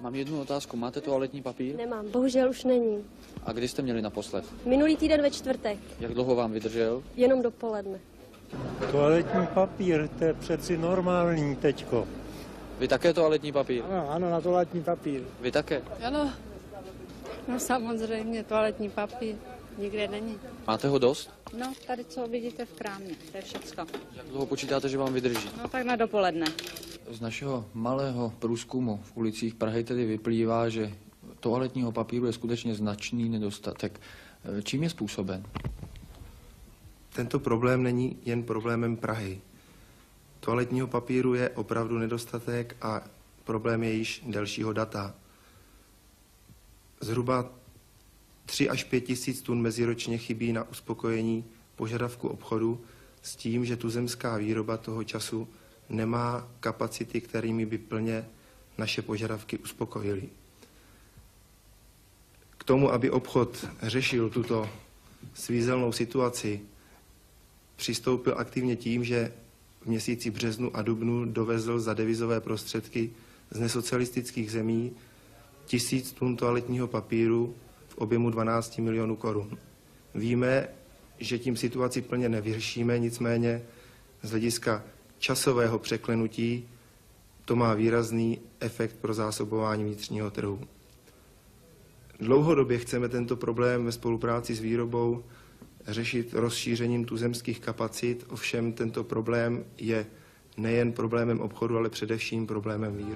Mám jednu otázku. Máte toaletní papír? Nemám, bohužel už není. A kdy jste měli naposled? Minulý týden ve čtvrtek, Jak dlouho vám vydržel? jenom dopoledne. Toaletní papír, to je přeci normální teďko. Vy také toaletní papír? Ano, na toaletní papír. Vy také? Ano, no samozřejmě, toaletní papír nikde není. Máte ho dost? No, tady co vidíte v krámě, to je všecko. Jak dlouho počítáte, že vám vydrží? No tak na dopoledne. Z našeho malého průzkumu v ulicích Prahy tedy vyplývá, že toaletního papíru je skutečně značný nedostatek. Čím je způsoben? Tento problém není jen problémem Prahy. Toaletního papíru je opravdu nedostatek a problém je již delšího data. Zhruba 3 až 5 tisíc tun meziročně chybí na uspokojení požadavku obchodu s tím, že tuzemská výroba toho času nemá kapacity, kterými by plně naše požadavky uspokojily. K tomu, aby obchod řešil tuto svízelnou situaci, přistoupil aktivně tím, že v měsíci březnu a dubnu dovezl za devizové prostředky z nesocialistických zemí 1000 tun toaletního papíru v objemu 12 milionů korun. Víme, že tím situaci plně nevyřešíme, nicméně z hlediska časového překlenutí to má výrazný efekt pro zásobování vnitřního trhu. Dlouhodobě chceme tento problém ve spolupráci s výrobou řešit rozšířením tuzemských kapacit, ovšem tento problém je nejen problémem obchodu, ale především problémem výroby.